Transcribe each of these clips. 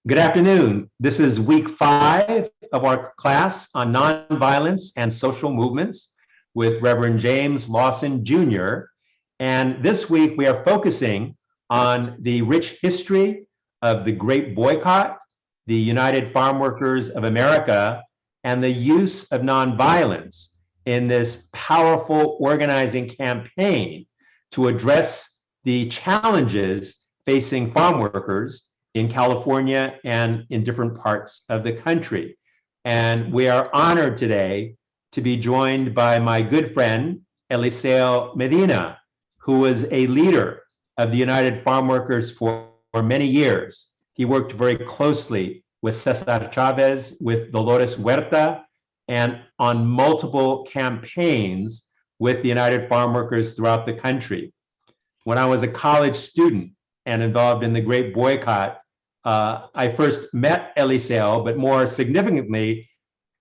Good afternoon. This is week 5 of our class on nonviolence and social movements with Reverend James Lawson Jr. And this week we are focusing on the rich history of the Great Boycott, the United Farm Workers of America, and the use of nonviolence in this powerful organizing campaign to address the challenges facing farm workers in California and in different parts of the country. And we are honored today to be joined by my good friend, Eliseo Medina, who was a leader of the United Farm Workers for many years. He worked very closely with Cesar Chavez, with Dolores Huerta, and on multiple campaigns with the United Farm Workers throughout the country. When I was a college student and involved in the Great Boycott, I first met Eliseo, but more significantly,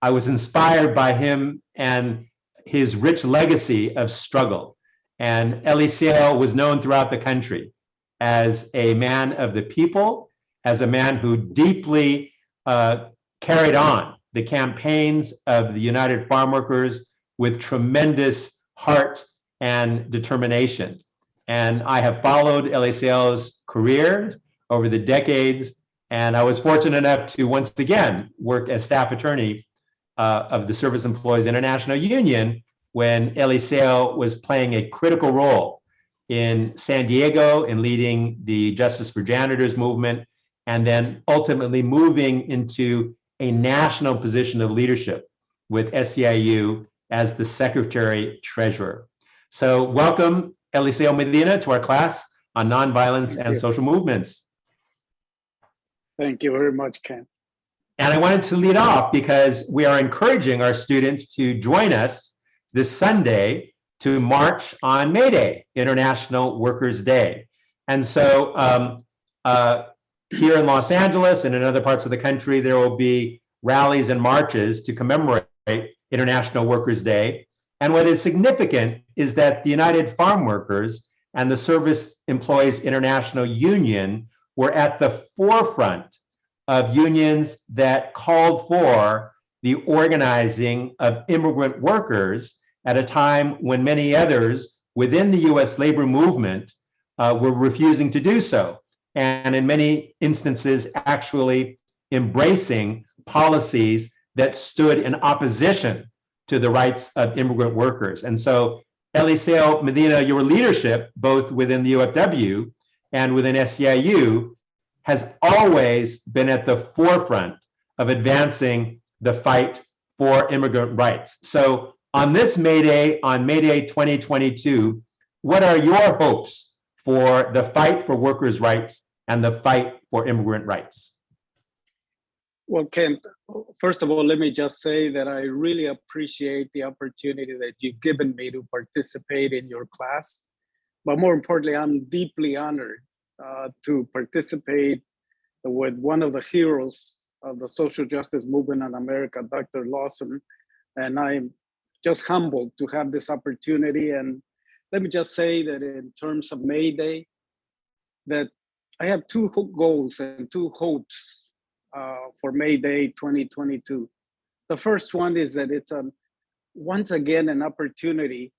I was inspired by him and his rich legacy of struggle. And Eliseo was known throughout the country as a man of the people, as a man who deeply carried on the campaigns of the United Farm Workers with tremendous heart and determination. And I have followed Eliseo's career over the decades, and I was fortunate enough to once again work as staff attorney of the Service Employees International Union when Eliseo was playing a critical role in San Diego in leading the Justice for Janitors movement, and then ultimately moving into a national position of leadership with SEIU as the Secretary Treasurer. So welcome, Eliseo Medina, to our class on nonviolence and social movements. Thank you very much, Ken. And I wanted to lead off because we are encouraging our students to join us this Sunday to march on May Day, International Workers' Day. And so here in Los Angeles and in other parts of the country, there will be rallies and marches to commemorate International Workers' Day. And what is significant is that the United Farm Workers and the Service Employees International Union were at the forefront of unions that called for the organizing of immigrant workers at a time when many others within the US labor movement were refusing to do so. And in many instances, actually embracing policies that stood in opposition to the rights of immigrant workers. And so, Eliseo Medina, your leadership, both within the UFW and within SEIU, has always been at the forefront of advancing the fight for immigrant rights. So on this May Day, on May Day 2022, what are your hopes for the fight for workers' rights and the fight for immigrant rights? Well, Ken, first of all, let me just say that I really appreciate the opportunity that you've given me to participate in your class. But more importantly, I'm deeply honored to participate with one of the heroes of the social justice movement in America, Dr. Lawson. And I'm just humbled to have this opportunity. And let me just say that in terms of May Day, that I have two goals and two hopes for May Day 2022. The first one is that it's once again an opportunity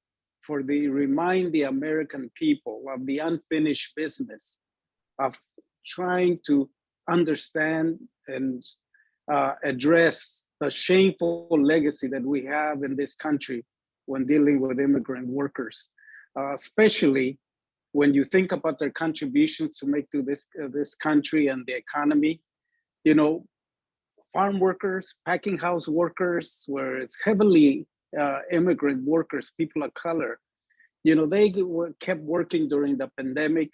for remind the American people of the unfinished business of trying to understand and address the shameful legacy that we have in this country when dealing with immigrant workers, especially when you think about their contributions to make to this country and the economy. You know, farm workers, packing house workers, where it's heavily immigrant workers, people of color, you know, they kept working during the pandemic.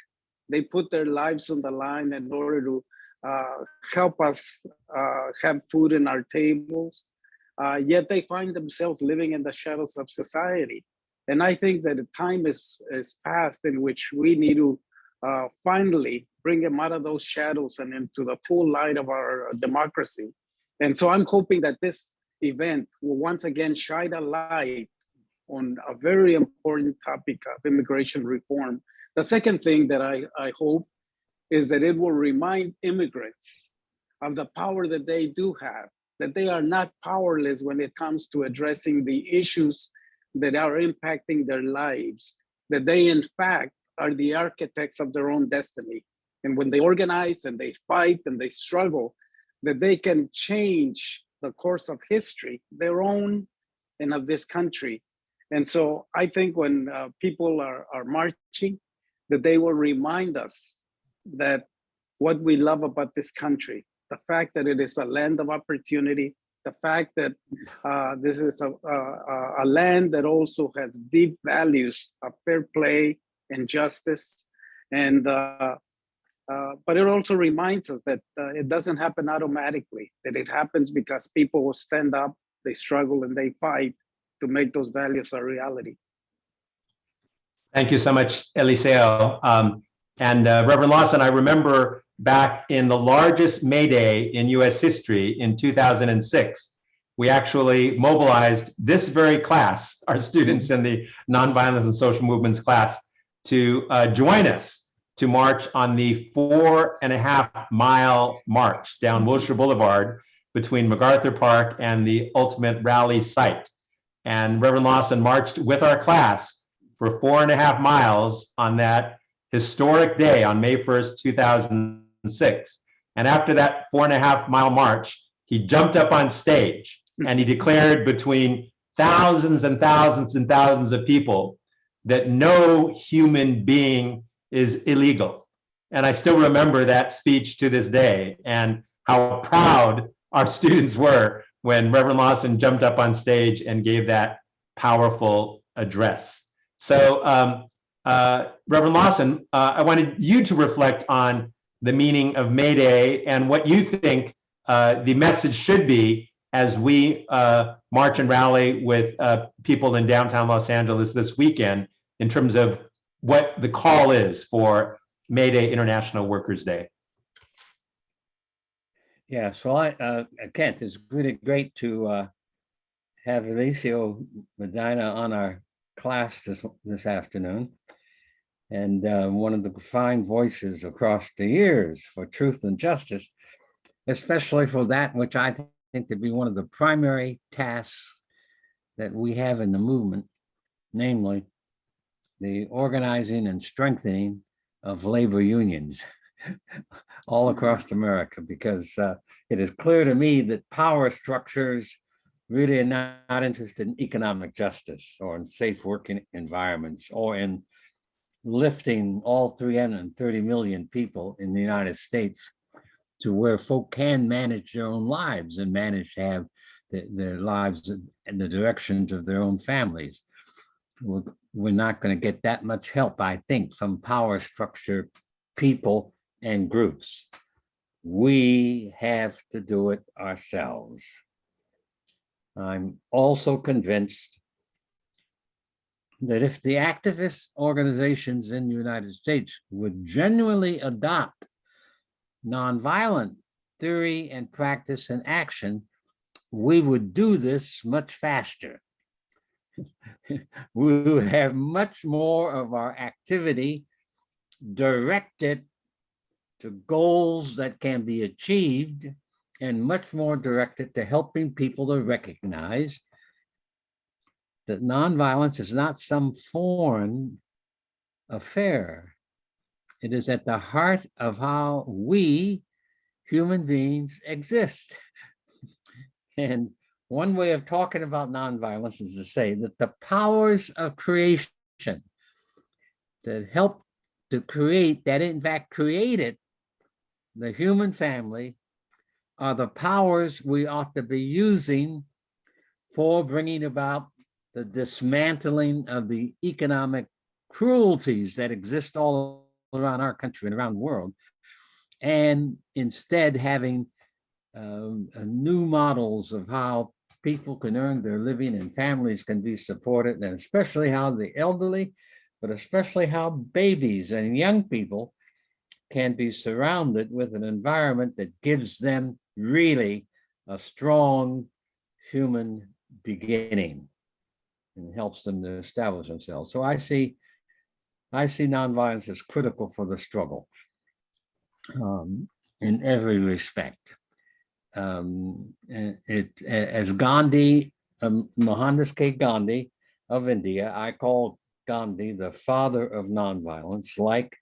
They put their lives on the line in order to help us have food in our tables. Yet they find themselves living in the shadows of society. And I think that the time is past in which we need to finally bring them out of those shadows and into the full light of our democracy. And so I'm hoping that this event will once again shine a light on a very important topic of immigration reform. The second thing that I hope is that it will remind immigrants of the power that they do have, that they are not powerless when it comes to addressing the issues that are impacting their lives, that they in fact are the architects of their own destiny. And when they organize and they fight and they struggle, that they can change the course of history, their own and of this country. And so I think when people are marching, that they will remind us that what we love about this country, the fact that it is a land of opportunity, the fact that this is a land that also has deep values of fair play and justice. And but it also reminds us that it doesn't happen automatically, that it happens because people will stand up, they struggle, and they fight to make those values a reality. Thank you so much, Eliseo. Reverend Lawson, I remember back in the largest May Day in US history in 2006, we actually mobilized this very class, our students in the Nonviolence and Social Movements class, to join us to march on the 4.5-mile march down Wilshire Boulevard between MacArthur Park and the ultimate rally site. And Reverend Lawson marched with our class for 4.5 miles on that historic day on May 1st, 2006. And after that 4.5-mile march, he jumped up on stage and he declared between thousands and thousands and thousands of people that no human being is illegal. And I still remember that speech to this day and how proud our students were when Reverend Lawson jumped up on stage and gave that powerful address. So Reverend Lawson, I wanted you to reflect on the meaning of May Day and what you think the message should be as we march and rally with people in downtown Los Angeles this weekend in terms of what the call is for May Day, International Workers' Day. Yeah, so Kent, it's really great to have Eliseo Medina on our class this afternoon, and one of the fine voices across the years for truth and justice, especially for that which I think to be one of the primary tasks that we have in the movement, namely the organizing and strengthening of labor unions all across America, because it is clear to me that power structures really are not interested in economic justice or in safe working environments or in lifting all 330 million people in the United States to where folk can manage their own lives and manage to have their lives in the directions of their own families. We're not going to get that much help, I think, from power structure people and groups. We have to do it ourselves. I'm also convinced that if the activist organizations in the United States would genuinely adopt nonviolent theory and practice and action, we would do this much faster. We would have much more of our activity directed to goals that can be achieved and much more directed to helping people to recognize that nonviolence is not some foreign affair. It is at the heart of how we human beings exist. And one way of talking about nonviolence is to say that the powers of creation that help to create, that in fact created the human family, are the powers we ought to be using for bringing about the dismantling of the economic cruelties that exist all around our country and around the world, and instead having new models of how people can earn their living and families can be supported, and especially how the elderly, but especially how babies and young people can be surrounded with an environment that gives them really a strong human beginning and helps them to establish themselves. So I see nonviolence as critical for the struggle in every respect. As Gandhi, Mohandas K. Gandhi of India, I call Gandhi the father of nonviolence, like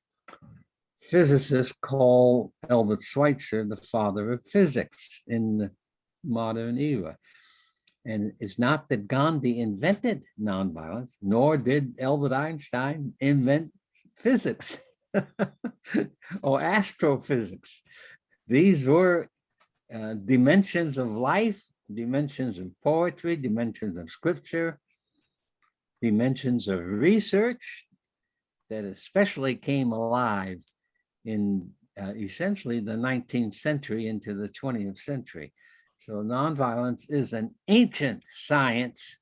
physicists call Albert Schweitzer the father of physics in the modern era. And it's not that Gandhi invented nonviolence, nor did Albert Einstein invent physics or astrophysics. These were dimensions of life, dimensions of poetry, dimensions of scripture, dimensions of research that especially came alive in essentially the 19th century into the 20th century. So nonviolence is an ancient science,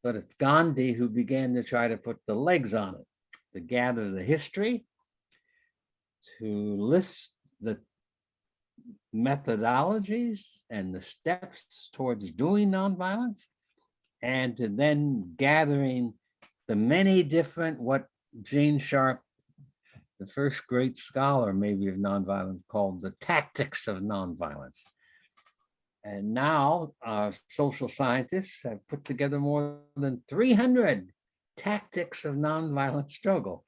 but it's Gandhi who began to try to put the legs on it, to gather the history, to list the methodologies and the steps towards doing nonviolence, and to then gathering the many different, what Gene Sharp, the first great scholar maybe of nonviolence, called the tactics of nonviolence. And now social scientists have put together more than 300 tactics of nonviolent struggle,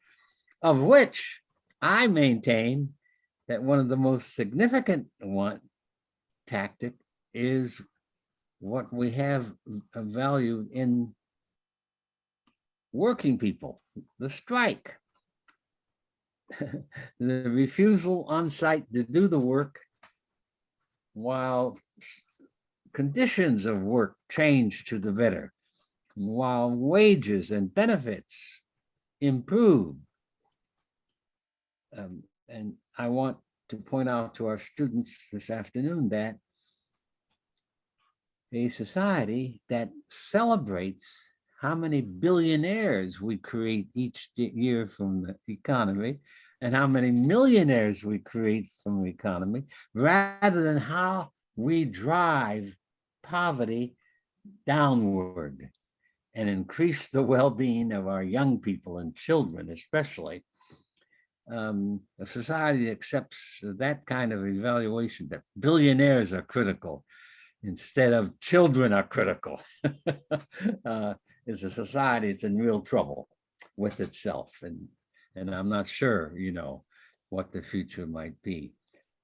of which I maintain that one of the most significant tactic is what we have valued in working people, the strike, the refusal on site to do the work while conditions of work change to the better, while wages and benefits improve. And I want to point out to our students this afternoon that a society that celebrates how many billionaires we create each year from the economy and how many millionaires we create from the economy, rather than how we drive poverty downward and increase the well-being of our young people and children, especially. A society that accepts that kind of evaluation, that billionaires are critical instead of children are critical, is a society that's in real trouble with itself. And I'm not sure, what the future might be.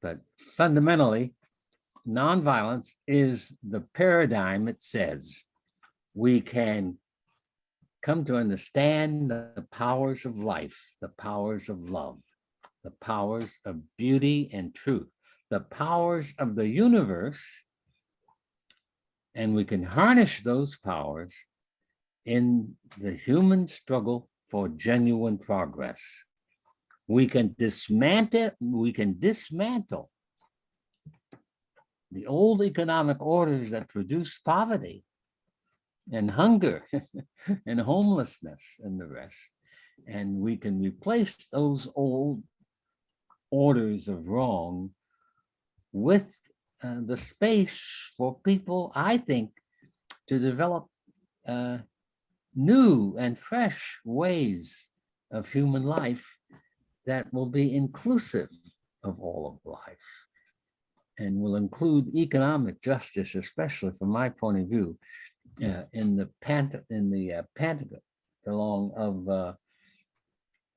But fundamentally, nonviolence is the paradigm that says we can come to understand the powers of life, the powers of love, the powers of beauty and truth, the powers of the universe, and we can harness those powers in the human struggle for genuine progress. We can dismantle the old economic orders that produce poverty and hunger and homelessness and the rest. And we can replace those old orders of wrong with the space for people, I think, to develop new and fresh ways of human life that will be inclusive of all of life and will include economic justice, especially from my point of view, in the pantheon of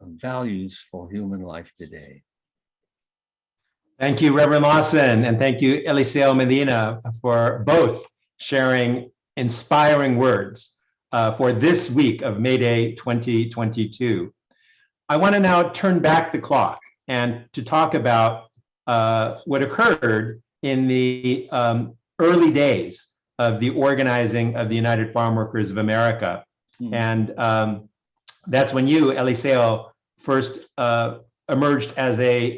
values for human life today. Thank you, Reverend Lawson, and thank you, Eliseo Medina, for both sharing inspiring words for this week of May Day 2022. I want to now turn back the clock and to talk about what occurred in the early days of the organizing of the United Farm Workers of America. And that's when you, Eliseo, first emerged as a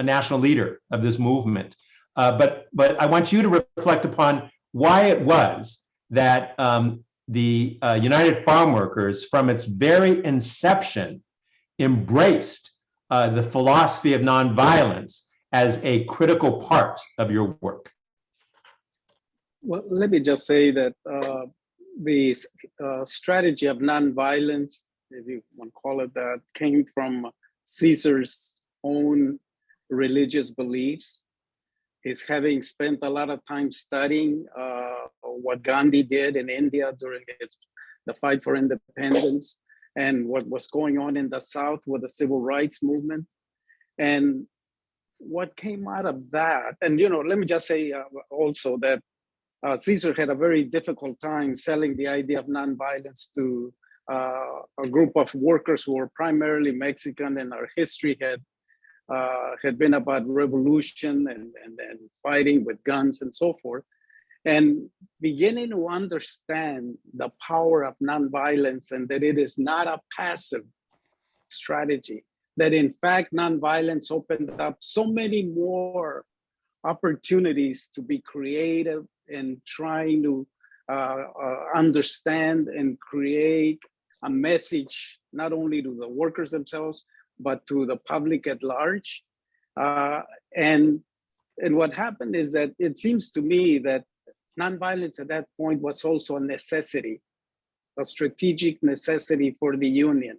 national leader of this movement. But I want you to reflect upon why it was that the United Farm Workers, from its very inception, embraced the philosophy of nonviolence as a critical part of your work. Well, let me just say that the strategy of nonviolence, if you want to call it that, came from Caesar's own religious beliefs. is having spent a lot of time studying what Gandhi did in India during the fight for independence and what was going on in the South with the civil rights movement. And what came out of that, and let me just say also that Caesar had a very difficult time selling the idea of nonviolence to a group of workers who were primarily Mexican, and our history had been about revolution and fighting with guns and so forth. And beginning to understand the power of nonviolence and that it is not a passive strategy, that in fact, nonviolence opened up so many more opportunities to be creative in trying to understand and create a message, not only to the workers themselves, but to the public at large. And what happened is that it seems to me that nonviolence at that point was also a necessity, a strategic necessity for the union.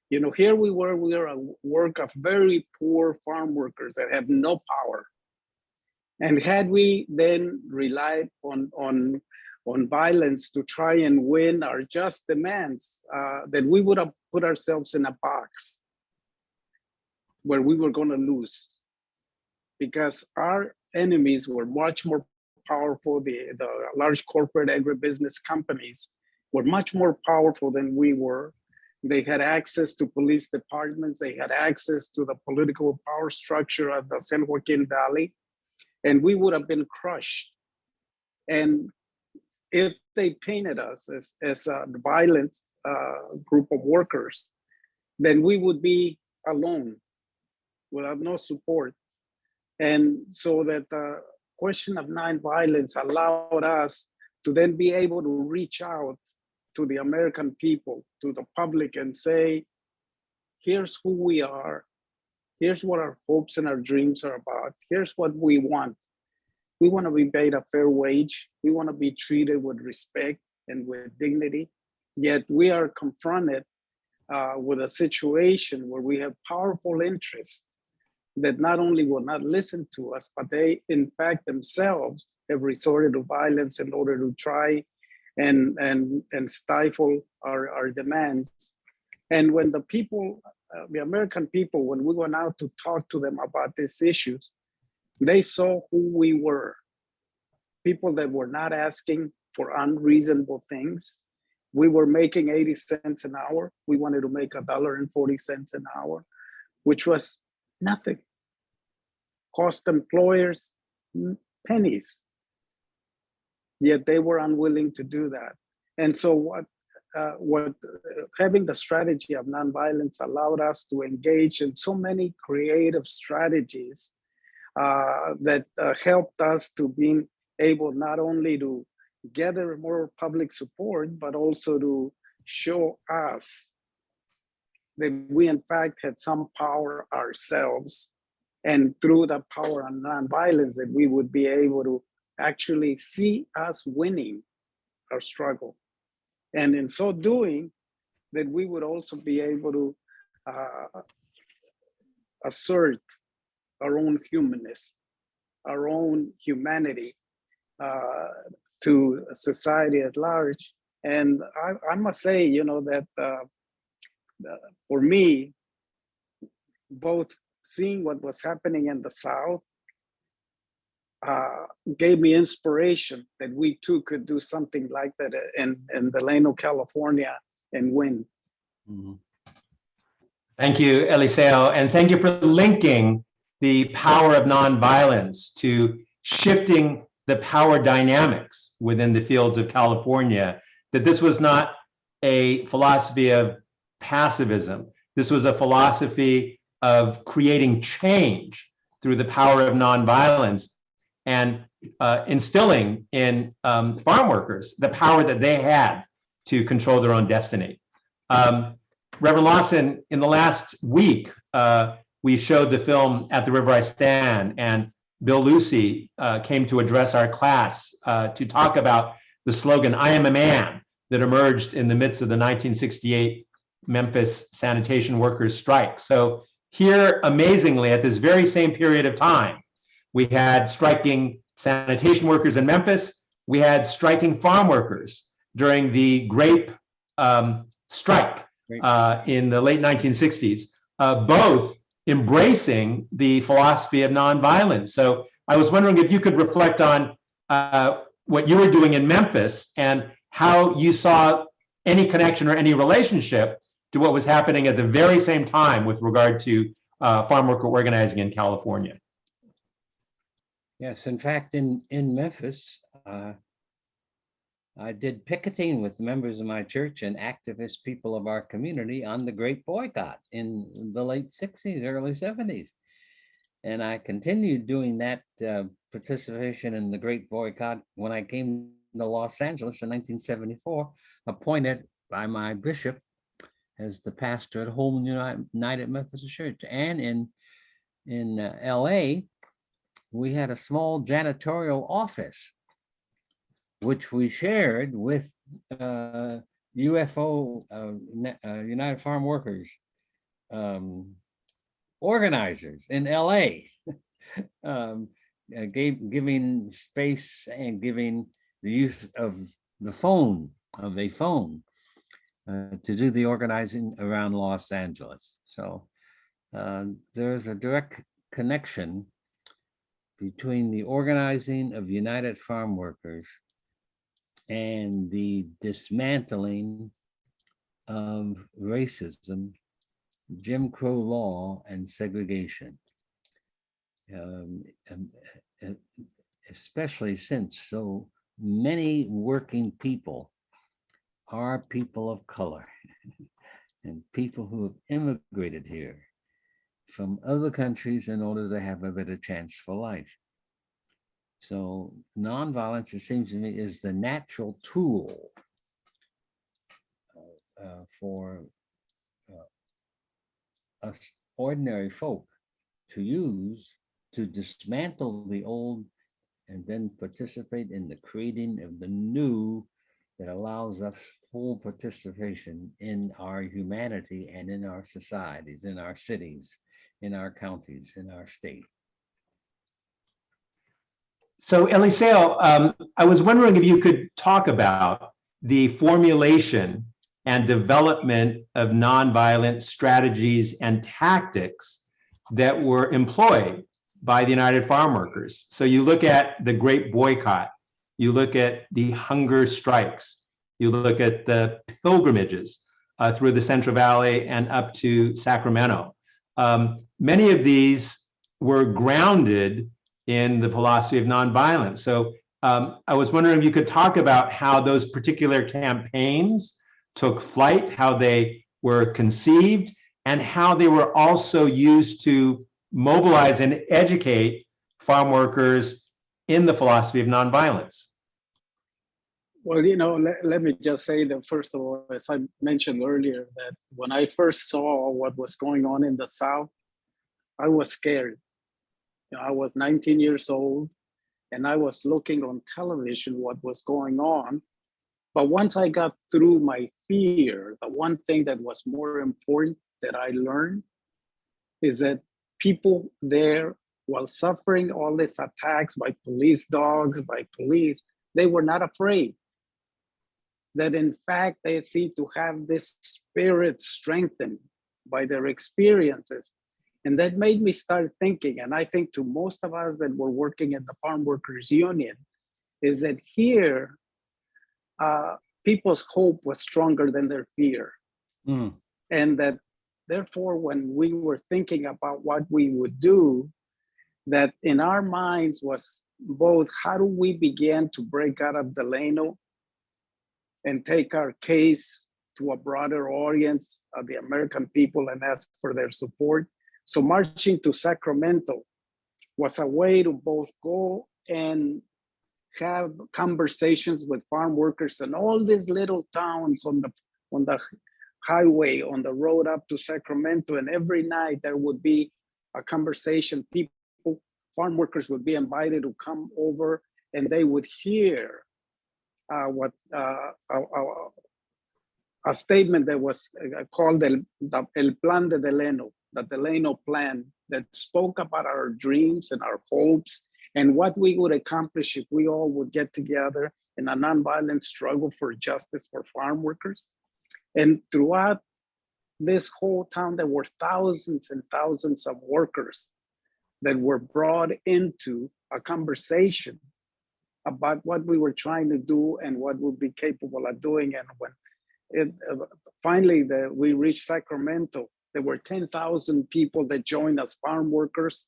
Here we were a work of very poor farm workers that have no power. And had we then relied on violence to try and win our just demands, then we would have put ourselves in a box where we were going to lose, because our enemies were much more powerful. The large corporate agribusiness companies were much more powerful than we were. They had access to police departments. They had access to the political power structure of the San Joaquin Valley, and we would have been crushed. And if they painted us as a violent group of workers, then we would be alone, without no support. And so that the question of nonviolence allowed us to then be able to reach out to the American people, to the public, and say, here's who we are. Here's what our hopes and our dreams are about. Here's what we want. We want to be paid a fair wage. We want to be treated with respect and with dignity. Yet we are confronted with a situation where we have powerful interests that not only will not listen to us, but they, in fact, themselves have resorted to violence in order to try and stifle our demands. And when the people, the American people, when we went out to talk to them about these issues, they saw who we were. People that were not asking for unreasonable things. We were making 80 cents an hour. We wanted to make $1.40 an hour, which was nothing. Cost employers pennies. Yet they were unwilling to do that. And so what having the strategy of nonviolence allowed us to engage in so many creative strategies that helped us to being able not only to gather more public support, but also to show us that we in fact had some power ourselves, and through the power of nonviolence that we would be able to actually see us winning our struggle. And in so doing, that we would also be able to assert our own humanness, our own humanity to society at large. And I must say, that for me, both seeing what was happening in the South gave me inspiration that we too could do something like that in Delano, California, and win. Mm-hmm. Thank you, Eliseo, and thank you for linking the power of nonviolence to shifting the power dynamics within the fields of California, that this was not a philosophy of passivism. This was a philosophy of creating change through the power of nonviolence and instilling in farm workers the power that they had to control their own destiny. Reverend Lawson, in the last week, we showed the film At the River I Stand, and Bill Lucy came to address our class to talk about the slogan, I am a man, that emerged in the midst of the 1968 Memphis sanitation workers strike. So here, amazingly, at this very same period of time, We had striking sanitation workers in Memphis. We had striking farm workers during the grape strike in the late 1960s, both embracing the philosophy of nonviolence. So I was wondering if you could reflect on what you were doing in Memphis and how you saw any connection or any relationship to what was happening at the very same time with regard to farm worker organizing in California. Yes, in fact, in Memphis, I did picketing with members of my church and activist people of our community on the Great Boycott in the late 60s, early 70s. And I continued doing that participation in the Great Boycott when I came to Los Angeles in 1974, appointed by my bishop as the pastor at Home United Methodist Church. And in LA, we had a small janitorial office, which we shared with UFO, United Farm Workers organizers in LA, giving space and giving the use of a phone, to do the organizing around Los Angeles. So there's a direct connection between the organizing of United Farm Workers and the dismantling of racism, Jim Crow law, and segregation, especially since so many working people are people of color and people who have immigrated here from other countries in order to have a better chance for life. So nonviolence, it seems to me, is the natural tool for us ordinary folk to use to dismantle the old and then participate in the creating of the new that allows us full participation in our humanity and in our societies, in our cities, in our counties, in our state. So Eliseo, I was wondering if you could talk about the formulation and development of nonviolent strategies and tactics that were employed by the United Farm Workers. So you look at the Great Boycott, you look at the hunger strikes, you look at the pilgrimages through the Central Valley and up to Sacramento. Many of these were grounded in the philosophy of nonviolence. So I was wondering if you could talk about how those particular campaigns took flight, how they were conceived, and how they were also used to mobilize and educate farm workers in the philosophy of nonviolence. Well, you know, let me just say that, first of all, as I mentioned earlier, that when I first saw what was going on in the South, I was scared. You know, I was 19 years old and I was looking on television what was going on. But once I got through my fear, the one thing that was more important that I learned is that people there, while suffering all these attacks by police dogs, by police, they were not afraid. That in fact, they seemed to have this spirit strengthened by their experiences. And that made me start thinking, and I think to most of us that were working in the Farm Workers Union, is that here, people's hope was stronger than their fear. And that therefore, when we were thinking about what we would do, that in our minds was both, how do we begin to break out of Delano and take our case to a broader audience of the American people and ask for their support? So marching to Sacramento was a way to both go and have conversations with farm workers in all these little towns on the highway, on the road up to Sacramento. And every night there would be a conversation. People, farm workers would be invited to come over and they would hear a statement that was called El Plan de Delano, the Delano Plan, that spoke about our dreams and our hopes and what we would accomplish if we all would get together in a nonviolent struggle for justice for farm workers. And throughout this whole town, there were thousands and thousands of workers that were brought into a conversation about what we were trying to do and what we'd be capable of doing. And when finally we reached Sacramento, there were 10,000 people that joined us, farm workers,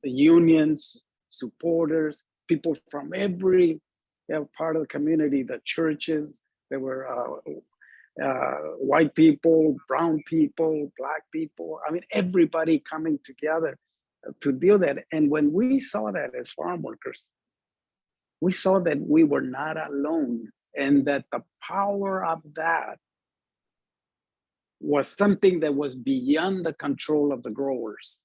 unions, supporters, people from every part of the community, the churches. There were white people, brown people, black people. I mean, everybody coming together to deal with that. And when we saw that as farm workers, we saw that we were not alone and that the power of that was something that was beyond the control of the growers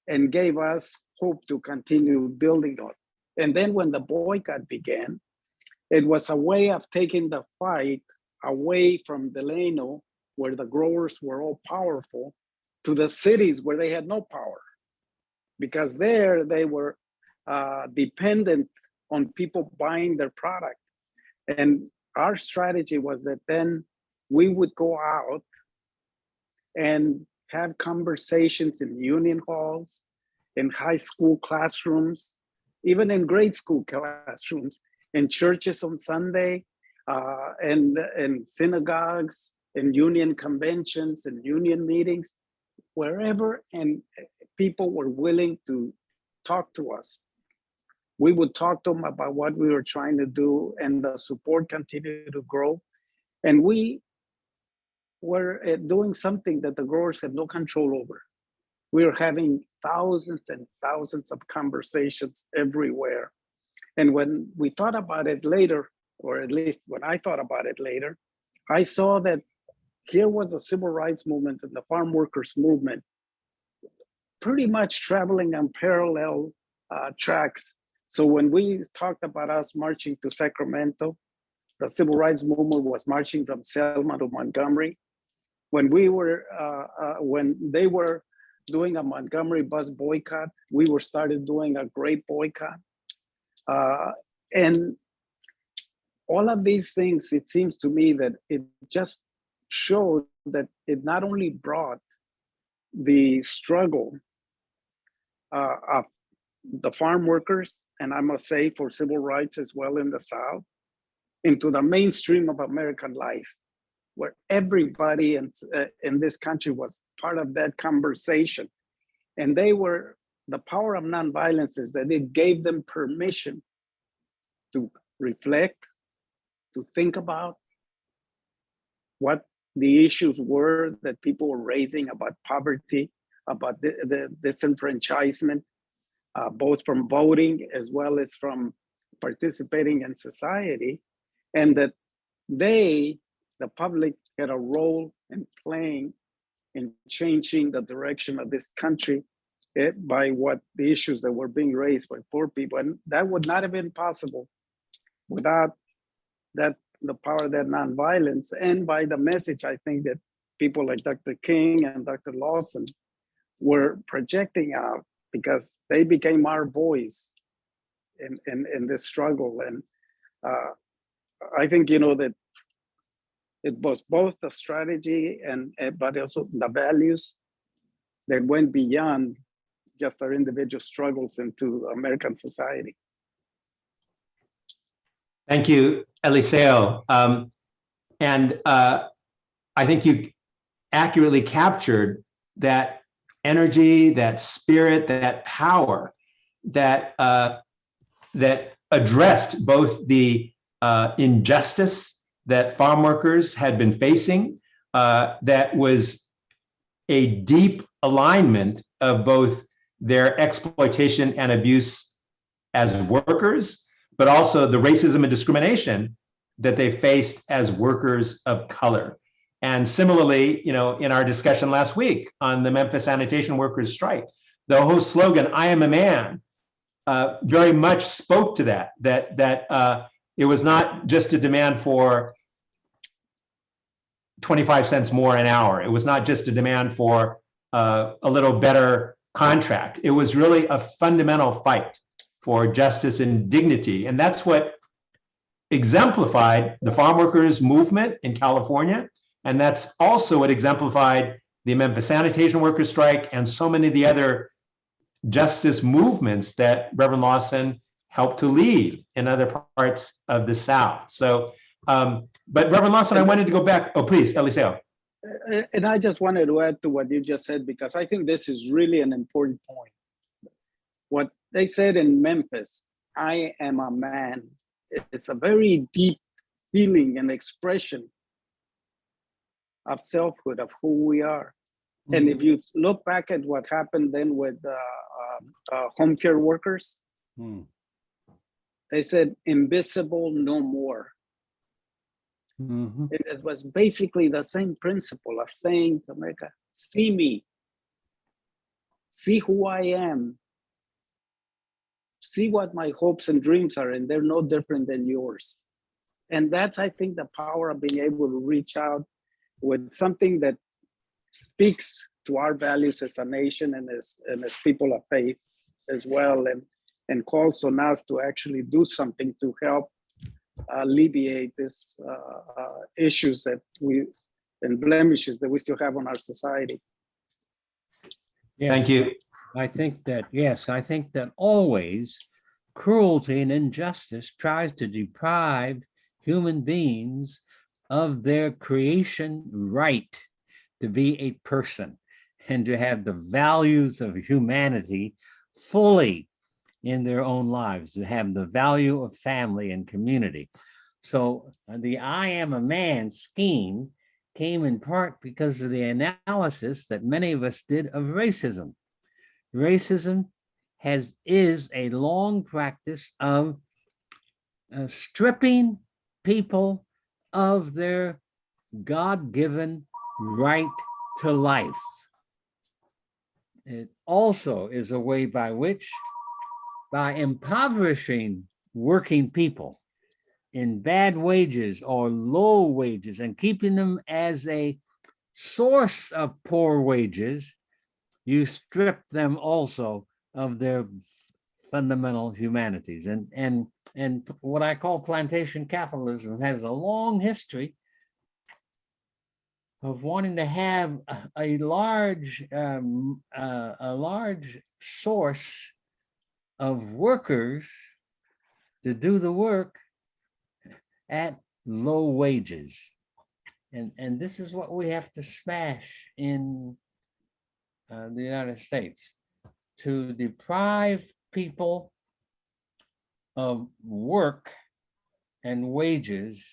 and gave us hope to continue building on. And then when the boycott began, it was a way of taking the fight away from Delano, where the growers were all powerful, to the cities where they had no power. Because there they were dependent on people buying their product. And our strategy was that then we would go out and have conversations in union halls, in high school classrooms, even in grade school classrooms, in churches on Sunday, and synagogues, and union conventions, and union meetings, wherever, and people were willing to talk to us. We would talk to them about what we were trying to do, and the support continued to grow. And we were doing something that the growers had no control over. We were having thousands and thousands of conversations everywhere. And when we thought about it later, or at least when I thought about it later, I saw that here was the civil rights movement and the farm workers movement pretty much traveling on parallel tracks. So when we talked about us marching to Sacramento, the civil rights movement was marching from Selma to Montgomery. When we were, when they were doing a Montgomery bus boycott, we were started doing a great boycott. And all of these things, it seems to me that it just showed that it not only brought the struggle of the farm workers, and I must say for civil rights as well in the South, into the mainstream of American life, where everybody in this country was part of that conversation. And they were, the power of nonviolence is that it gave them permission to reflect, to think about what the issues were that people were raising about poverty, about the disenfranchisement, both from voting as well as from participating in society, and that they, the public, had a role in playing in changing the direction of this country by what the issues that were being raised by poor people. And that would not have been possible without that, the power of that nonviolence, and by the message I think that people like Dr. King and Dr. Lawson were projecting out, because they became our voice in this struggle. And I think, you know, that it was both the strategy and but also the values that went beyond just our individual struggles into American society. Thank you, Eliseo. And I think you accurately captured that energy, that spirit, that power that that addressed both the injustice that farm workers had been facing, that was a deep alignment of both their exploitation and abuse as workers, but also the racism and discrimination that they faced as workers of color. And similarly, you know, in our discussion last week on the Memphis sanitation workers strike, the whole slogan, "I am a man," very much spoke to that it was not just a demand for 25 cents more an hour. It was not just a demand for a little better contract. It was really a fundamental fight for justice and dignity. And that's what exemplified the farm workers movement in California. And that's also what exemplified the Memphis sanitation workers strike and so many of the other justice movements that Reverend Lawson helped to lead in other parts of the South. So, but Reverend Lawson, I wanted to go back. Oh, please, Eliseo. And I just wanted to add to what you just said, because I think this is really an important point. What they said in Memphis, I am a man, it's a very deep feeling and expression of selfhood, of who we are. Mm-hmm. And if you look back at what happened then with home care workers, they said, invisible no more. Mm-hmm. It was basically the same principle of saying to America, see me, see who I am, see what my hopes and dreams are, and they're no different than yours. And that's, I think, the power of being able to reach out with something that speaks to our values as a nation and as people of faith as well, and calls on us to actually do something to help alleviate these issues and blemishes that we still have on our society. Yes, thank you. I think that always cruelty and injustice tries to deprive human beings of their creation right to be a person and to have the values of humanity fully in their own lives, to have the value of family and community. So the I am a man scheme came in part because of the analysis that many of us did of racism. Racism is a long practice of stripping people of their God-given right to life. It also is a way by which, by impoverishing working people in bad wages or low wages and keeping them as a source of poor wages, you strip them also of their fundamental humanities. And what I call plantation capitalism has a long history of wanting to have a large source of workers to do the work at low wages. And this is what we have to smash in the United States. To deprive people of work and wages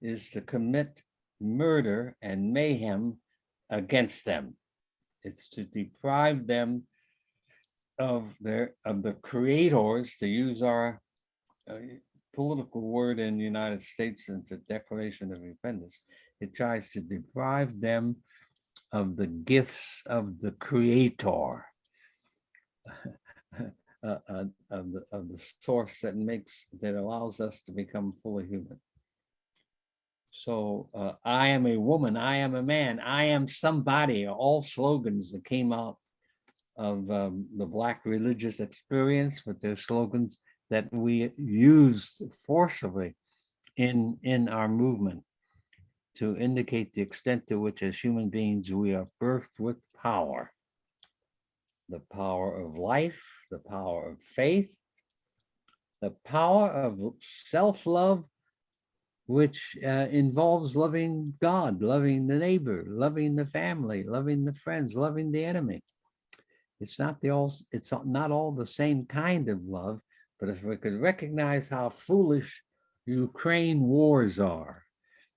is to commit murder and mayhem against them. It's to deprive them of the creators, to use our political word in the United States since the Declaration of Independence. It tries to deprive them of the gifts of the creator, of the source that allows us to become fully human. So I am a woman, I am a man, I am somebody, all slogans that came out of the Black religious experience, but they're slogans that we used forcibly in our movement to indicate the extent to which as human beings we are birthed with power. The power of life, the power of faith, the power of self-love, which involves loving God, loving the neighbor, loving the family, loving the friends, loving the enemy. It's not all the same kind of love, but if we could recognize how foolish Ukraine wars are,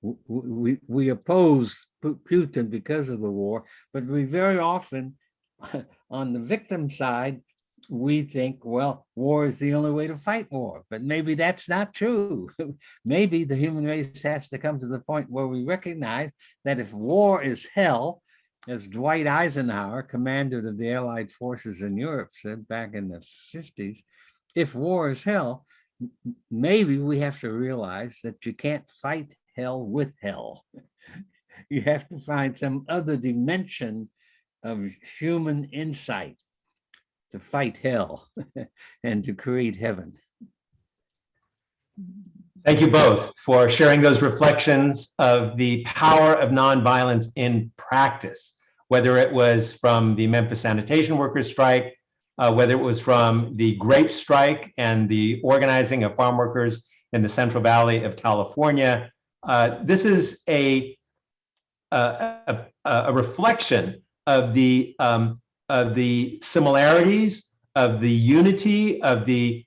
we oppose Putin because of the war, but we very often, on the victim side, we think, well, war is the only way to fight war, but maybe that's not true. Maybe the human race has to come to the point where we recognize that if war is hell, as Dwight Eisenhower, commander of the Allied forces in Europe, said back in the 50s, if war is hell, maybe we have to realize that you can't fight hell with hell. You have to find some other dimension of human insight to fight hell and to create heaven. Thank you both for sharing those reflections of the power of nonviolence in practice, whether it was from the Memphis sanitation workers strike, whether it was from the grape strike and the organizing of farm workers in the Central Valley of California. This is a reflection of the similarities, of the unity, of the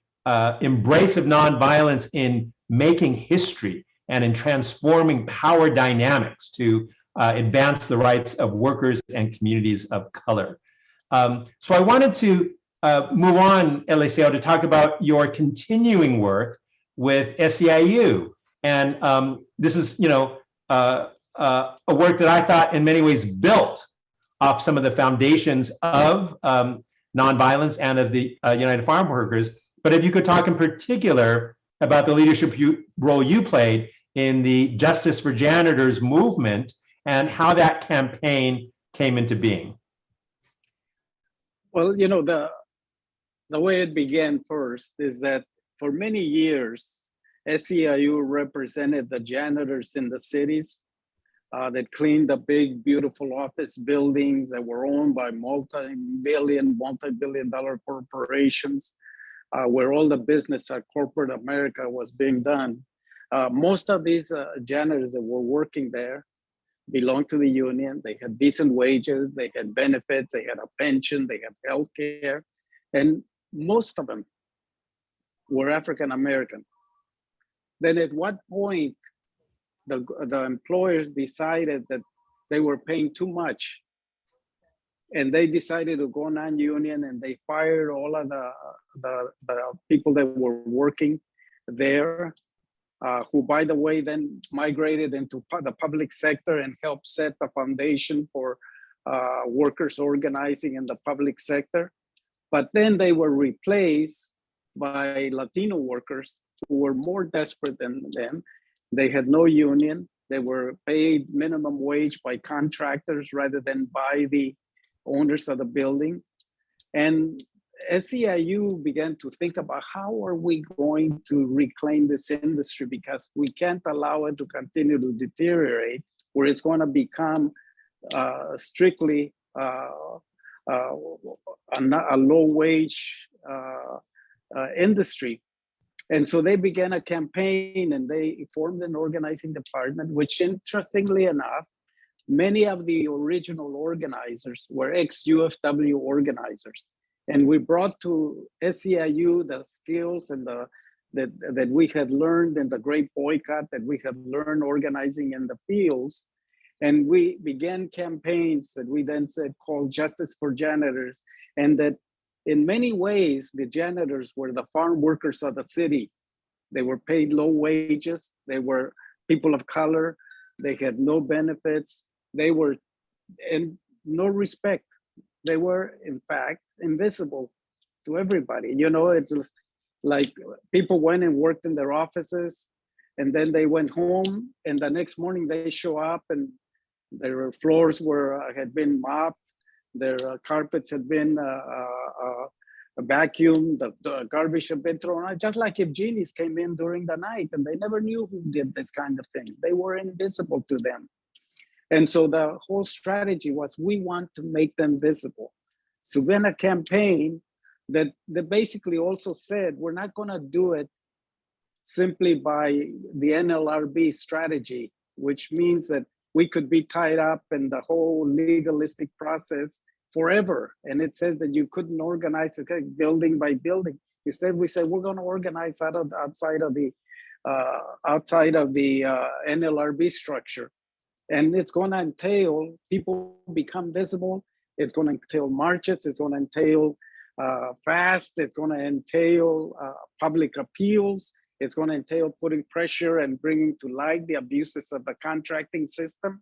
embrace of nonviolence in making history and in transforming power dynamics to advance the rights of workers and communities of color. So I wanted to move on, Eliseo, to talk about your continuing work with SEIU. And this is, a work that I thought in many ways built off some of the foundations of nonviolence and of the United Farm Workers. But if you could talk in particular about the leadership role you played in the Justice for Janitors movement and how that campaign came into being. Well, the way it began first is that for many years, SEIU represented the janitors in the cities that cleaned the big, beautiful office buildings that were owned by multi-billion dollar corporations, where all the business of corporate America was being done. Most of these janitors that were working there belonged to the union. They had decent wages, they had benefits, they had a pension, they had health care, and most of them were African American. Then at what point the employers decided that they were paying too much, and they decided to go non-union, and they fired all of the people that were working there, who, by the way, then migrated into the public sector and helped set the foundation for workers organizing in the public sector. But then they were replaced by Latino workers who were more desperate than them. They had no union. They were paid minimum wage by contractors rather than by the owners of the building. And SEIU began to think about how are we going to reclaim this industry, because we can't allow it to continue to deteriorate, where it's going to become strictly a low wage industry. And so they began a campaign and they formed an organizing department, which interestingly enough, many of the original organizers were ex-UFW organizers. And we brought to SEIU the skills and that we had learned in the Great Boycott, that we had learned organizing in the fields. And we began campaigns that we then said called Justice for Janitors. And that in many ways, the janitors were the farm workers of the city. They were paid low wages. They were people of color. They had no benefits. They were in no respect. They were, in fact, invisible to everybody. It's just like people went and worked in their offices, and then they went home, and the next morning they show up and their floors had been mopped, their carpets had been vacuumed, the garbage had been thrown out, just like if genies came in during the night, and they never knew who did this kind of thing. They were invisible to them. And so the whole strategy was, we want to make them visible. So then a campaign that basically also said, we're not going to do it simply by the NLRB strategy, which means that we could be tied up in the whole legalistic process forever. And it says that you couldn't organize it building by building. Instead, we said, we're going to organize outside of the NLRB structure. And it's going to entail people become visible. It's going to entail marches. It's going to entail fasts. It's going to entail public appeals. It's going to entail putting pressure and bringing to light the abuses of the contracting system.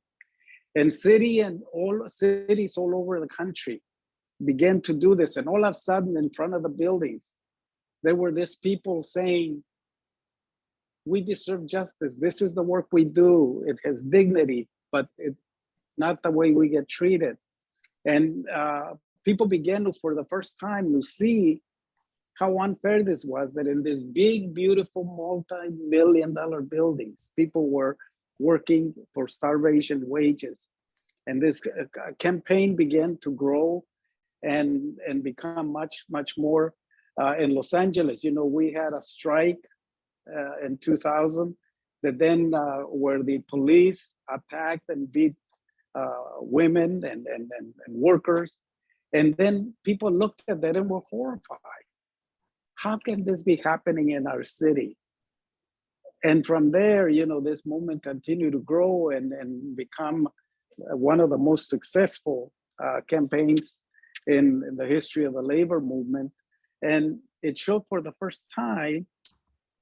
And cities all over the country began to do this. And all of a sudden, in front of the buildings, there were these people saying, we deserve justice. This is the work we do. It has dignity, but it's not the way we get treated. And people began to, for the first time, to see how unfair this was, that in these big, beautiful, multi-million-dollar buildings, people were working for starvation wages. And this campaign began to grow and become much, much more. In Los Angeles, you know, we had a strike in 2000 that then where the police attacked and beat women and workers. And then people looked at that and were horrified. How can this be happening in our city? And from there, you know, this movement continued to grow and become one of the most successful campaigns in the history of the labor movement. And it showed for the first time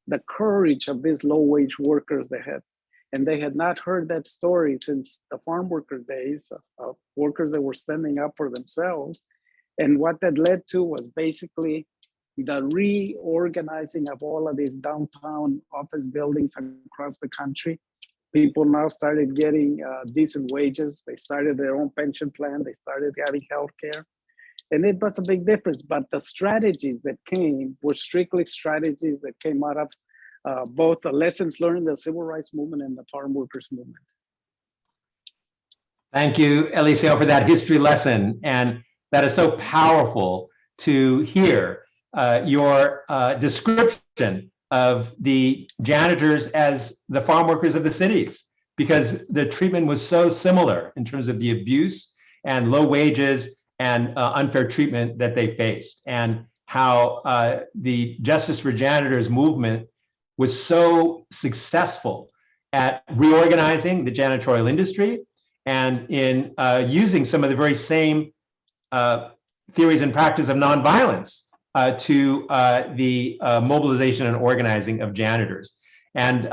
the courage of these low-wage workers they had not heard that story since the farm worker days of workers that were standing up for themselves. And what that led to was basically the reorganizing of all of these downtown office buildings across the country. People now started getting decent wages. They started their own pension plan. They started having healthcare. And it was a big difference. But the strategies that came were strictly strategies that came out of both the lessons learned in the civil rights movement and the farm workers movement. Thank you, Eliseo, for that history lesson. And that is so powerful to hear your description of the janitors as the farm workers of the cities, because the treatment was so similar in terms of the abuse and low wages and unfair treatment that they faced, and how the Justice for Janitors movement was so successful at reorganizing the janitorial industry and in using some of the very same theories and practice of nonviolence to the mobilization and organizing of janitors. And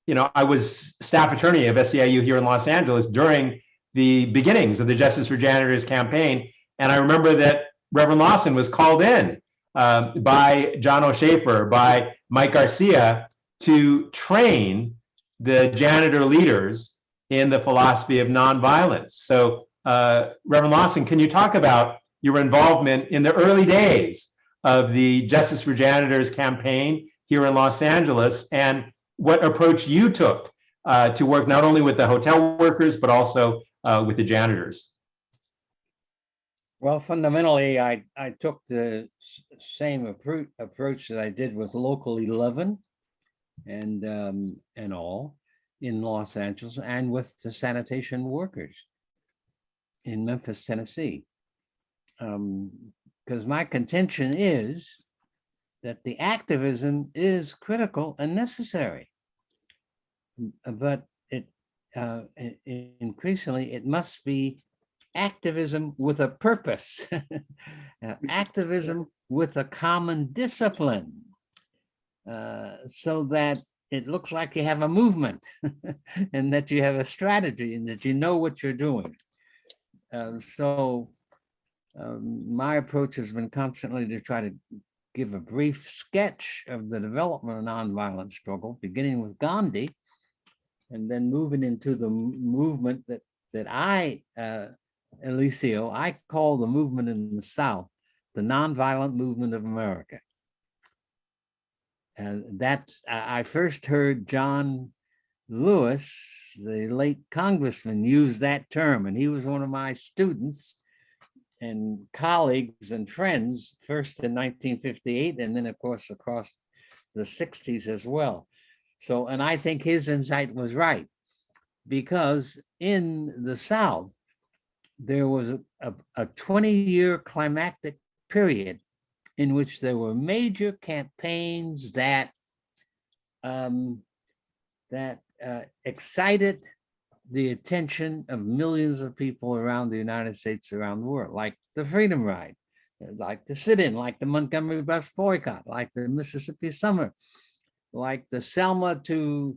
you know, I was staff attorney of SEIU here in Los Angeles during the beginnings of the Justice for Janitors campaign. And I remember that Reverend Lawson was called in by John O'Shafer, by Mike Garcia, to train the janitor leaders in the philosophy of nonviolence. So Reverend Lawson, can you talk about your involvement in the early days of the Justice for Janitors campaign here in Los Angeles, and what approach you took to work not only with the hotel workers, but also with the janitors? Well, fundamentally, I took the same approach that I did with Local 11 and all in Los Angeles, and with the sanitation workers in Memphis, Tennessee. Because my contention is that the activism is critical and necessary, but increasingly it must be activism with a purpose, activism with a common discipline, so that it looks like you have a movement and that you have a strategy and that you know what you're doing. My approach has been constantly to try to give a brief sketch of the development of nonviolent struggle, beginning with Gandhi, and then moving into the movement that I, Eliseo, I call the movement in the South, the nonviolent movement of America. And that's, I first heard John Lewis, the late congressman, use that term, and he was one of my students and colleagues and friends, first in 1958, and then of course across the 60s as well. So, and I think his insight was right, because in the South, there was a 20-year climactic period in which there were major campaigns that excited the attention of millions of people around the United States, around the world, like the Freedom Ride, like the sit-in, like the Montgomery bus boycott, like the Mississippi Summer, like the Selma to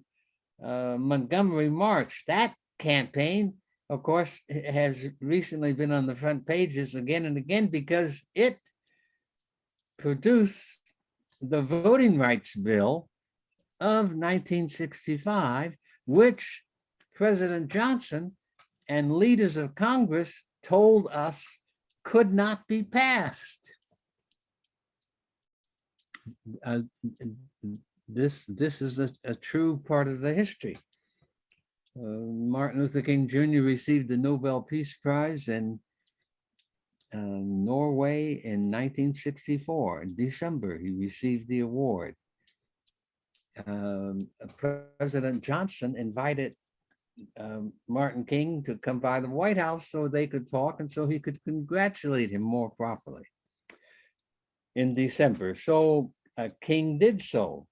Montgomery March. That campaign, of course, has recently been on the front pages again and again because it produced the Voting Rights Bill of 1965, which President Johnson and leaders of Congress told us could not be passed. This is a true part of the history. Martin Luther King Jr. received the Nobel Peace Prize in Norway in 1964. In December, he received the award. President Johnson invited Martin King to come by the White House so they could talk and so he could congratulate him more properly in December. So King did so.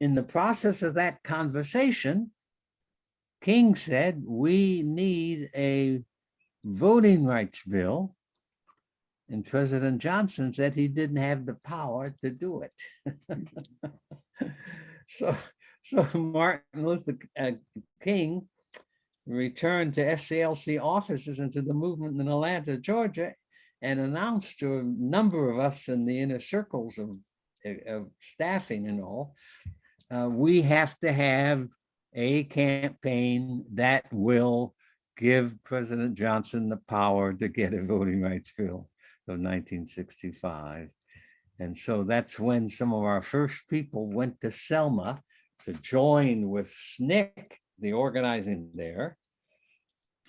In the process of that conversation, King said, we need a voting rights bill. And President Johnson said he didn't have the power to do it. So Martin Luther King returned to SCLC offices and to the movement in Atlanta, Georgia, and announced to a number of us in the inner circles of staffing and all, we have to have a campaign that will give President Johnson the power to get a voting rights bill of 1965. And so that's when some of our first people went to Selma to join with SNCC, the organizing there.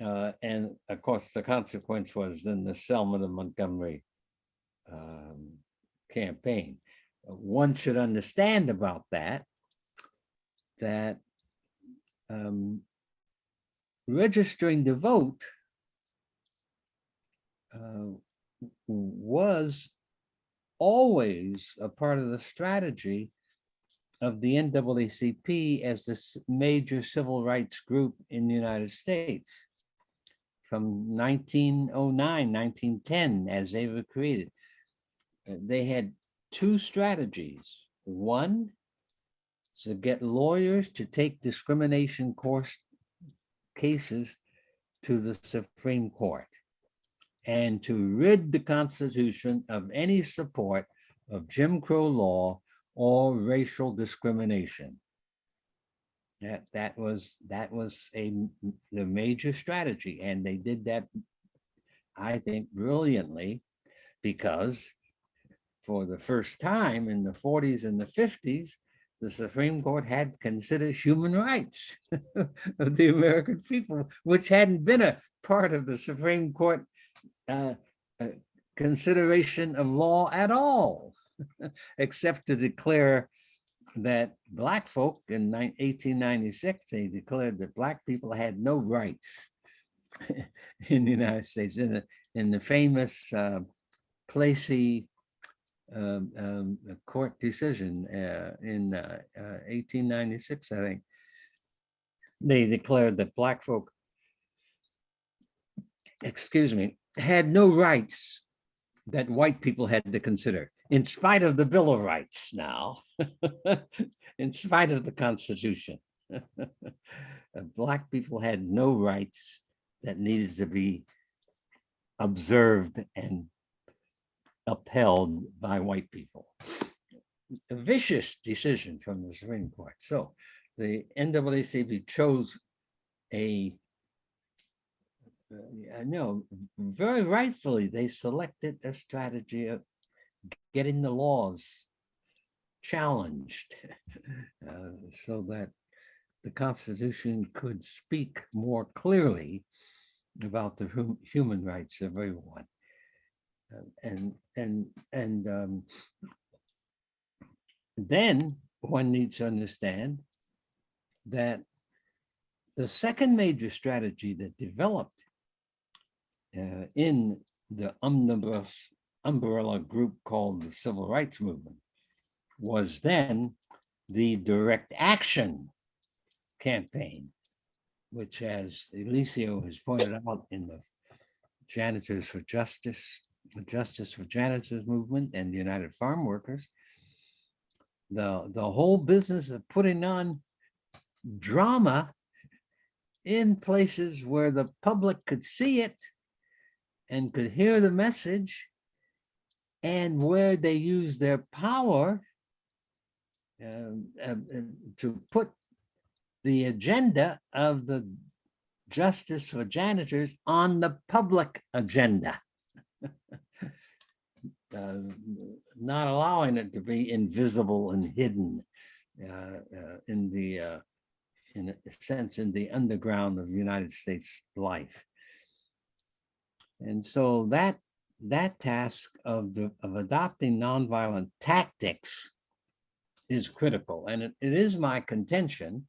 And of course, the consequence was then the Selma to Montgomery campaign. One should understand about that registering to vote was always a part of the strategy of the NAACP as the major civil rights group in the United States from 1909, 1910, as they were created. They had two strategies. One, to get lawyers to take discrimination cases to the Supreme Court and to rid the Constitution of any support of Jim Crow law or racial discrimination. That was the major strategy, and they did that, I think, brilliantly, because for the first time in the 40s and the 50s, the Supreme Court had considered human rights of the American people, which hadn't been a part of the Supreme Court consideration of law at all, except to declare that Black folk in 1896, they declared that Black people had no rights in the United States. In the famous Plessy court decision in 1896, I think, they declared that Black folk, had no rights that white people had to consider, in spite of the Bill of Rights now, in spite of the Constitution. Black people had no rights that needed to be observed and upheld by white people. A vicious decision from the Supreme Court. So the NAACP chose very rightfully, they selected a strategy of getting the laws challenged so that the Constitution could speak more clearly about the human rights of everyone. Then one needs to understand that the second major strategy that developed in the umbrella group called the Civil Rights Movement was then the direct action campaign, which, as Eliseo has pointed out in the Janitors for Justice, the Justice for Janitors movement and the United Farm Workers, the whole business of putting on drama in places where the public could see it and could hear the message, and where they use their power to put the agenda of the justice for janitors on the public agenda, not allowing it to be invisible and hidden in a sense, in the underground of United States life. And so that task of adopting nonviolent tactics is critical. And it is my contention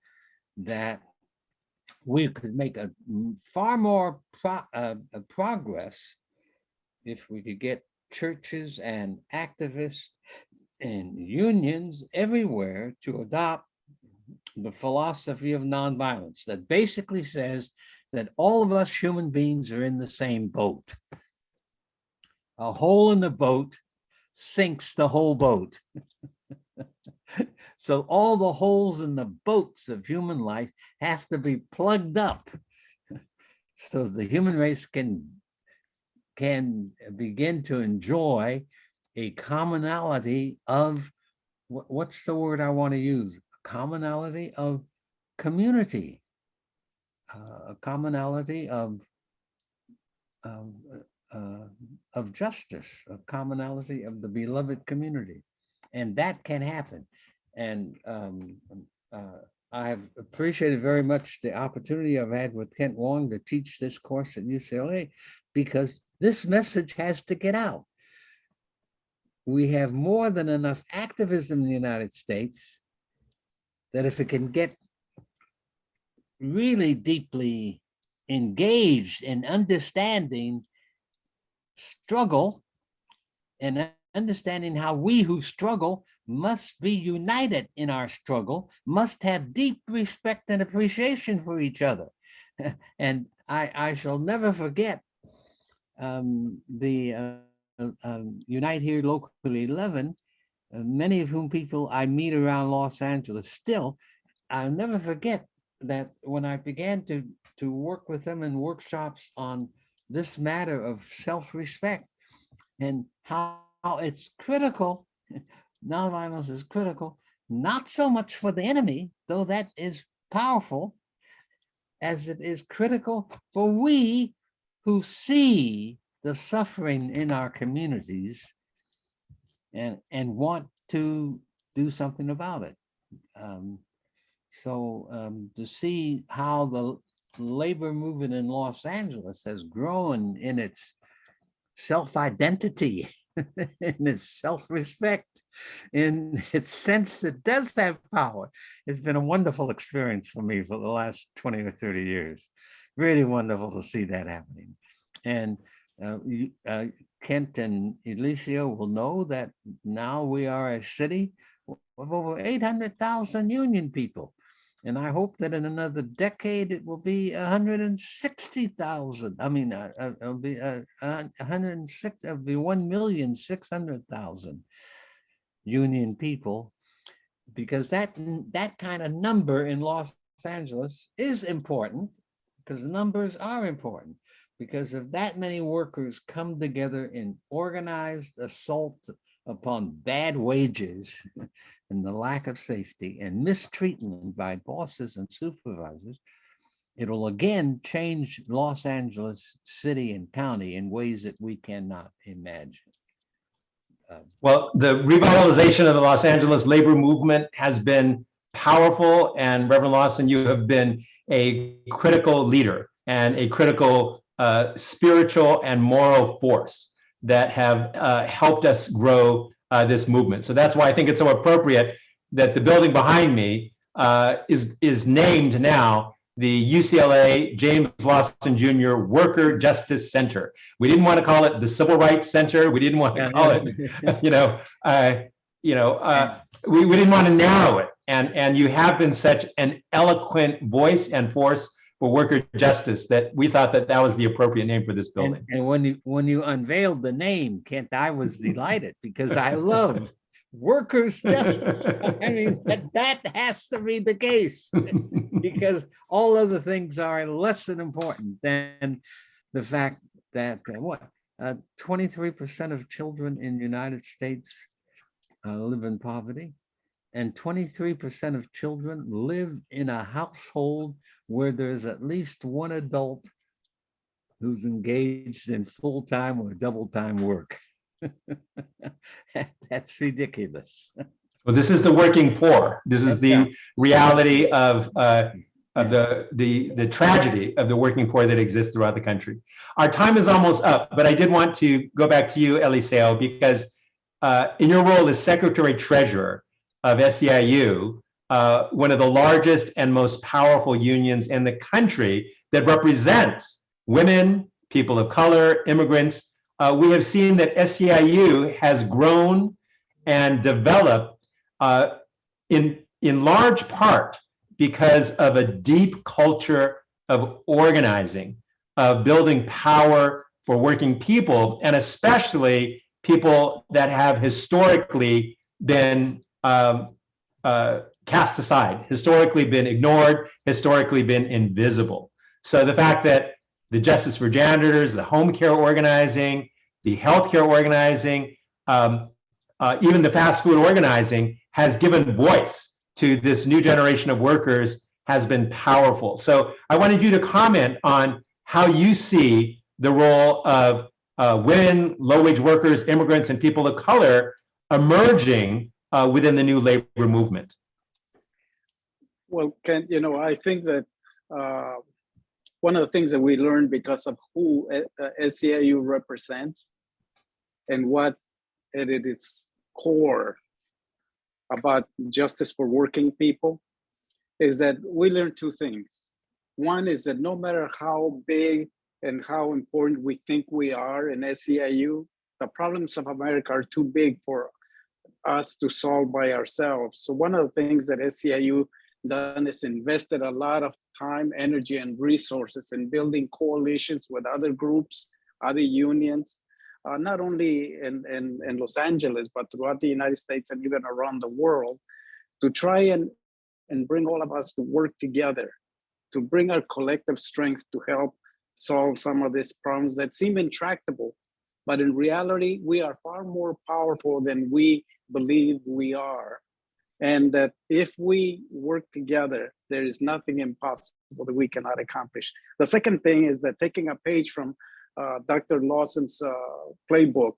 that we could make a far more progress if we could get churches and activists and unions everywhere to adopt the philosophy of nonviolence that basically says that all of us human beings are in the same boat. A hole in the boat sinks the whole boat. So all the holes in the boats of human life have to be plugged up so the human race can begin to enjoy a commonality of, what's the word I want to use? Commonality of community, a commonality of justice, a commonality of the beloved community. And that can happen. And I have appreciated very much the opportunity I've had with Kent Wong to teach this course at UCLA, because this message has to get out. We have more than enough activism in the United States that if it can get really deeply engaged in understanding struggle and understanding how we who struggle must be united in our struggle, must have deep respect and appreciation for each other. And I shall never forget the Unite Here Local 11, many of whom people I meet around Los Angeles still. I'll never forget that when I began to work with them in workshops on this matter of self-respect and how it's critical, nonviolence is critical, not so much for the enemy, though that is powerful, as it is critical for we who see the suffering in our communities and want to do something about it. To see how the labor movement in Los Angeles has grown in its self-identity, in its self-respect, in its sense that does have power. It's been a wonderful experience for me for the last 20 or 30 years. Really wonderful to see that happening. And Kent and Eliseo will know that now we are a city of over 800,000 union people. And I hope that in another decade, it will be 160,000. I mean, it'll be 106, it'll be 1,600,000 union people, because that kind of number in Los Angeles is important, because the numbers are important. Because if that many workers come together in organized assault upon bad wages and the lack of safety and mistreatment by bosses and supervisors, it'll again change Los Angeles city and county in ways that we cannot imagine. Well, the revitalization of the Los Angeles labor movement has been powerful, and Reverend Lawson, you have been a critical leader and a critical spiritual and moral force that have helped us grow this movement. So that's why I think it's so appropriate that the building behind me is named now the UCLA James Lawson Jr. Worker Justice Center. We didn't want to call it the Civil Rights Center. We didn't want to call it, we didn't want to narrow it. And you have been such an eloquent voice and force for worker justice that we thought that that was the appropriate name for this building. And when you unveiled the name, Kent, I was delighted, because I love workers' justice. I mean, that has to be the case, because all other things are less than important than the fact that 23% of children in the United States live in poverty, and 23% of children live in a household where there's at least one adult who's engaged in full-time or double-time work. That's ridiculous. Well, this is the working poor. This is the reality of the tragedy of the working poor that exists throughout the country. Our time is almost up, but I did want to go back to you, Eliseo, because in your role as Secretary Treasurer of SEIU, one of the largest and most powerful unions in the country that represents women, people of color, immigrants, we have seen that SEIU has grown and developed in large part because of a deep culture of organizing, of building power for working people, and especially people that have historically been cast aside, historically been ignored, historically been invisible. So the fact that the Justice for Janitors, the home care organizing, the healthcare organizing, even the fast food organizing has given voice to this new generation of workers has been powerful. So I wanted you to comment on how you see the role of women, low-wage workers, immigrants, and people of color emerging within the new labor movement. Well, Ken, I think that one of the things that we learned because of who SEIU represents and what at its core about justice for working people is that we learned two things. One is that no matter how big and how important we think we are in SEIU, the problems of America are too big for us to solve by ourselves. So one of the things that SEIU done is invested a lot of time, energy, and resources in building coalitions with other groups, other unions, not only in Los Angeles, but throughout the United States and even around the world, to try and bring all of us to work together, to bring our collective strength to help solve some of these problems that seem intractable. But in reality, we are far more powerful than we believe we are. And that if we work together, there is nothing impossible that we cannot accomplish. The second thing is that taking a page from Dr. Lawson's playbook,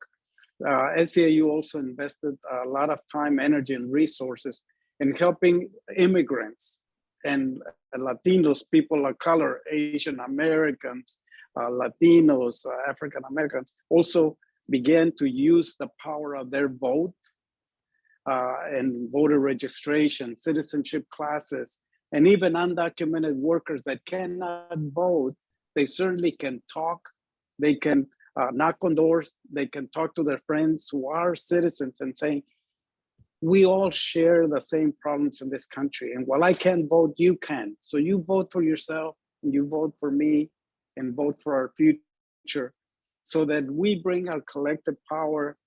SEIU also invested a lot of time, energy, and resources in helping immigrants and Latinos, people of color, Asian Americans, Latinos, African Americans, also began to use the power of their vote and voter registration, citizenship classes, and even undocumented workers that cannot vote. They certainly can talk. They can knock on doors. They can talk to their friends who are citizens and say, we all share the same problems in this country. And while I can't vote, you can. So you vote for yourself, and you vote for me, and vote for our future, so that we bring our collective power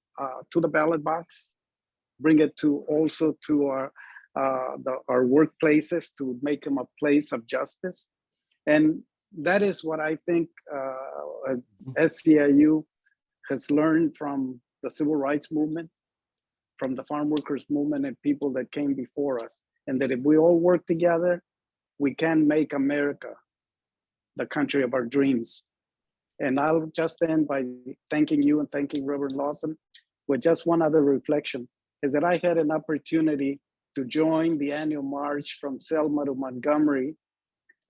to the ballot box, bring it to also to our workplaces to make them a place of justice. And that is what I think SEIU has learned from the civil rights movement, from the farm workers movement, and people that came before us. And that if we all work together, we can make America the country of our dreams. And I'll just end by thanking you and thanking Reverend Lawson with just one other reflection, is that I had an opportunity to join the annual march from Selma to Montgomery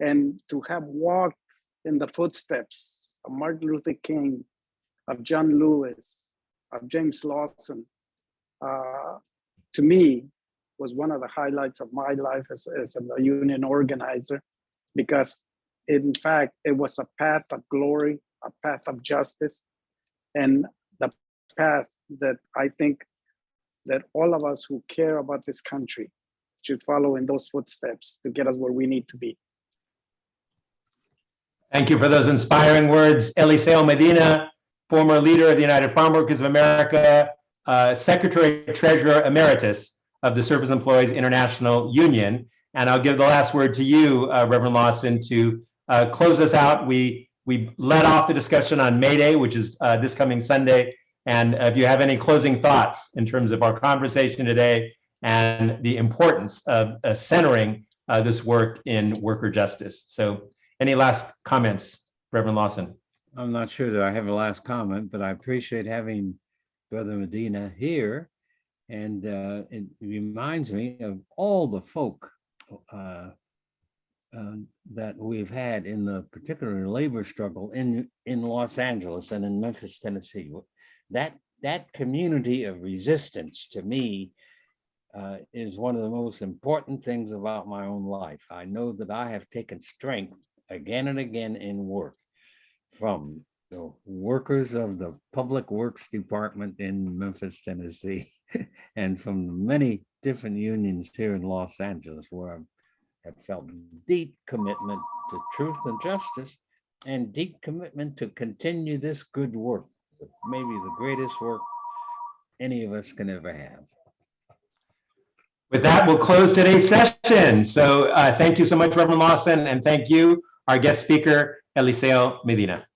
and to have walked in the footsteps of Martin Luther King, of John Lewis, of James Lawson. To me, was one of the highlights of my life as a union organizer, because in fact, it was a path of glory, a path of justice, and the path that I think that all of us who care about this country should follow in those footsteps to get us where we need to be. Thank you for those inspiring words. Eliseo Medina, former leader of the United Farm Workers of America, Secretary Treasurer Emeritus of the Surface Employees International Union. And I'll give the last word to you, Reverend Lawson, to close us out. We led off the discussion on May Day, which is this coming Sunday. And if you have any closing thoughts in terms of our conversation today and the importance of centering this work in worker justice. So any last comments, Reverend Lawson? I'm not sure that I have a last comment, but I appreciate having Brother Medina here. And it reminds me of all the folk that we've had in the particular labor struggle in Los Angeles and in Memphis, Tennessee. That community of resistance, to me, is one of the most important things about my own life. I know that I have taken strength again and again in work from the workers of the Public Works Department in Memphis, Tennessee, and from the many different unions here in Los Angeles, where I have felt deep commitment to truth and justice and deep commitment to continue this good work, maybe the greatest work any of us can ever have. With that, we'll close today's session. So thank you so much, Reverend Lawson, and thank you, our guest speaker, Eliseo Medina.